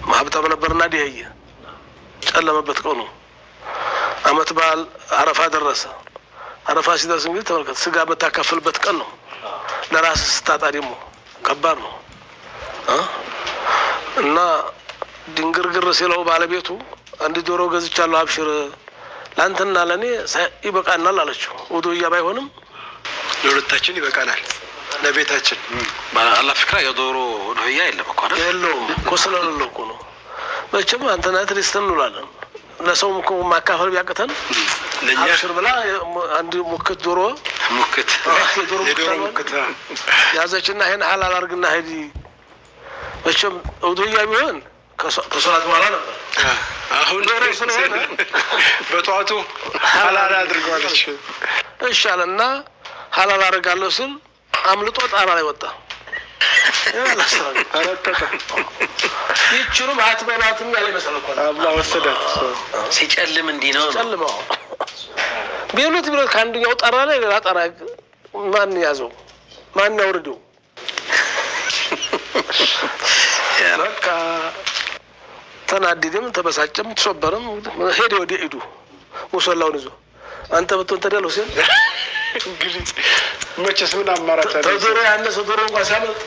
ማህበታም ነበርና ዲያየ ጨለመበት ቀኑ አመት በዓል አረፋ ደረሰ። አረፋ ሲደርስ እንግዲህ ተመልከት ስጋ በታከፍልበት ቀን ነው። ለራስ ስታጣ ደግሞ ከባድ ነው እና ድንግርግር ሲለው ባለቤቱ አንድ ዶሮ ገዝቻለሁ አብሽር ላንተና ለኔ ይበቃናል አለችው። ወዶያ ባይሆንም ለሁለታችን ይበቃናል ለቤታችን አላ ፍክራ የዶሮ ወዶያ የለም እኮ አይደል? የለውም እኮ ስለሌለው እኮ ነው። መቼም አንተና ትሪስተን እንውላለን ለሰውም እኮ ማካፈል ቢያቅተን ለኛ አብሽር ብላ አንድ ሙክት ዶሮ የዶሮ ሙክት ያዘችና ይሄን ሐላል አድርግና ሄዲ መቼም ወዶያ ቢሆን ከሰላት በኋላ ነበር። አሁን በጧቱ ሐላል አድርጓለች። እሺ አለና ሐላል አደርጋለሁ ሲል አምልጦ ጣራ ላይ ወጣ። ይችሩም አትበላትም ያለ መሰለኩ አላህ ወሰዳት። ሲጨልም እንዲህ ነው ጨልመው ቢሉት ቢሉት ከአንደኛው ጣራ ላይ ሌላ ጣራ ማን ያዘው ማን ያወርደው? በቃ ተናደደም ተበሳጨም ተሶበረም ሄደ ወደ ኢዱ ሙሰላውን ይዞ አንተ ብትሆን ተደለው ሲል እንግዲህ መቼስ ምን አማራጭ አለ? ተዞረ ያነሰ ዶሮ እንኳን ሳመጥ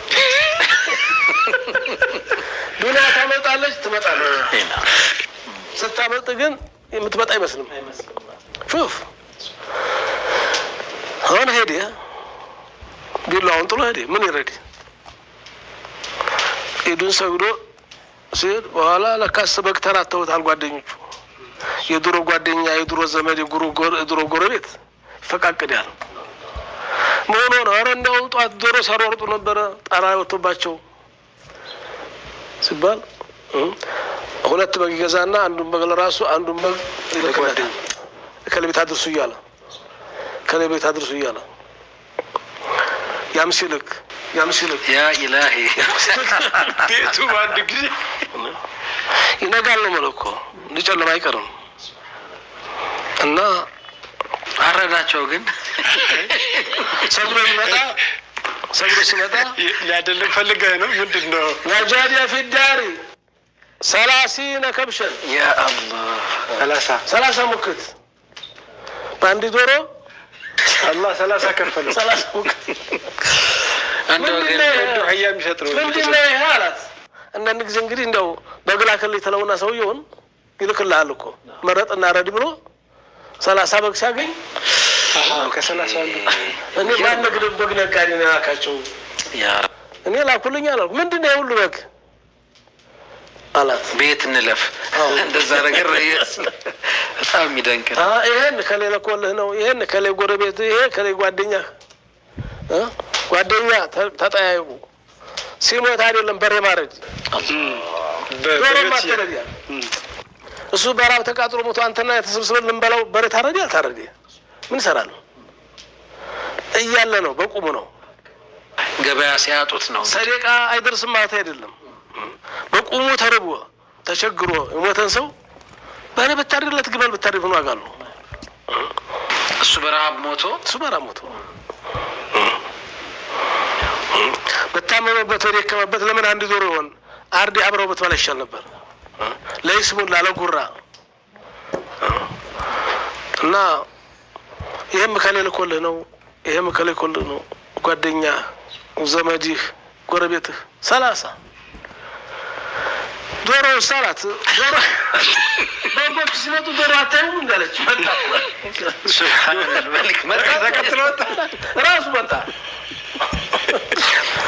ዱንያ ታመጣለች ትመጣለች። ስታመጥ ግን የምትመጣ አይመስልም። ሹፍ አሁን ሄደ ቢላውን ጥሎ ሄደ። ምን ይረድ ኢዱን ሰግዶ ሲል በኋላ ለካስ በግ ተራተውታል ጓደኞቹ። የድሮ ጓደኛ የድሮ ዘመድ የድሮ ጎረቤት ይፈቃቅዳል። ምን ሆነ? ኧረ እንደው ጧት ዶሮ ሲያሯሩጡ ነበረ ጣራ ወጥቶባቸው ሲባል ሁለት በግ ይገዛና አንዱን በግ ለራሱ አንዱን በግ ለጓደኛ ከለቤት አድርሱ እያለ ከለቤት አድርሱ እያለ ያምሲልክ ያ ኢላሂ ቤቱ ባንድ ጊዜ ይነጋል ነው ማለት እኮ ሊጨልም አይቀርም። እና አረዳቸው ግን ሰብሮ ሲመጣ ሊያደልም ፈልገህ ነው ምንድን ነው? ወጃዲያ ፊዳሪ 30 ከብሸን ያ አላህ 30 ሙክት በአንድ ዶሮ አላህ 30 ከፈለ 30 ሙክት አንድ ወገን ዱዓ የሚሰጥ ነው። ምንድነው ይሄ አላት። አንዳንድ ጊዜ እንግዲህ እንደው በግላ ከልይ ተለውና ሰውየውን ይልክልሃል እኮ መረጥና ረድ ብሎ 30 በግ ሲያገኝ ከ30 አንዱ እኔ ማን ነግድ በግ ነጋዴ ነው ያካቸው ያ እኔ ላኩልኝ አላልኩ። ምንድነው ሁሉ በግ አላት። ቤት እንለፍ እንደዛ ነገር በጣም የሚደንቅ ነው። ይሄን ከሌለ ኮልህ ነው ይሄን ከሌ ጎረቤት ይሄ ከሌ ጓደኛ ተጠያይቁ። ሲሞት አይደለም በሬ ማረድ ዶሮ ማተረዲያ እሱ በራብ ተቃጥሎ ሞቶ አንተና የተሰብስበን ልንበላው በሬ ታረዲ አልታረዲ ምን ይሰራል እያለ ነው። በቁሙ ነው ገበያ ሲያጡት ነው። ሰደቃ አይደርስም ማለት አይደለም። በቁሙ ተርቦ ተቸግሮ የሞተን ሰው በሬ ብታርድለት ግመል ብታርድ ሆኖ አጋሉ እሱ በረሃብ ሞቶ በታመመበት ወደከመበት ለምን አንድ ዶሮ ይሆን አርዲ አብረው በተባለ ይሻል ነበር። ለይስሙን ላለጉራ እና ይሄም ከሌለ ኮልህ ነው ይሄም ከሌለ ኮልህ ነው ጓደኛ ዘመዲህ ጎረቤትህ 30 ዶሮ ሰላት ዶሮ በቦክስ ሲመጡ ዶሮ አታዩም እንዳለች መጣ። ሱብሃንአላህ መልክ ተከትሎ ራሱ መጣ።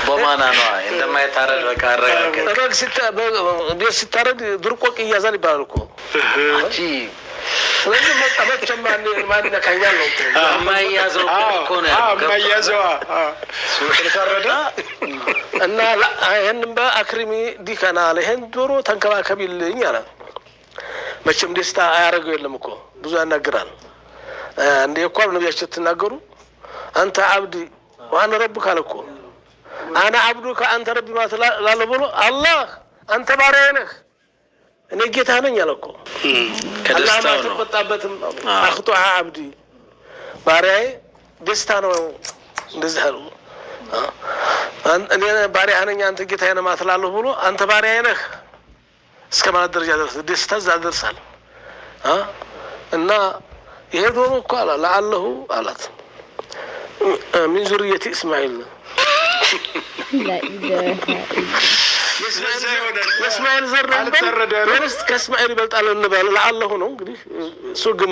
በማና ነው እንደማይታረድ በቃ አረጋገጥ በግ ሲታረድ ድርቆቅ ይያዛል ይባላል እኮ እንጂ ስለዚህ መጣበች ማን ነካኛል ነው የማይያዘው እኮ ነው የማይያዘው ስለታረደ እና ይሄንን በአክሪሚ ዲካና ይሄን ዶሮ ተንከባከቢልኝ አለ። መቼም ደስታ አያረገው የለም እኮ ብዙ ያናግራል። እንደ እኮ ነብያችን ተናገሩ አንተ አብዲ ዋና ረብክ አለኮ አና አብዱከ አንተ ረቢ ማለት ላለ ብሎ አላህ አንተ ባሪያ ነህ እኔ ጌታ ነኝ አለኮ ከደስታው ነው ተቆጣበትም አخطو አብዲ ባሪያዬ ደስታ ነው እንደዚህ አሉ። እኔ ባሪያ ነኝ አንተ ጌታ ነህ ማለት ላለ ብሎ አንተ ባሪያ ነህ እስከ ማለት ደረጃ ደረሰ። ደስታ እዛ ደርሳል። እና ይሄ ዶሮ እኮ አላ ለአለሁ አላት ሚን ዙርየቲ እስማኤል የእስማኤል ዘር ነበር። ከእስማኤል ይበልጣል እንበል ለአለሁ ነው እንግዲህ እሱ ግን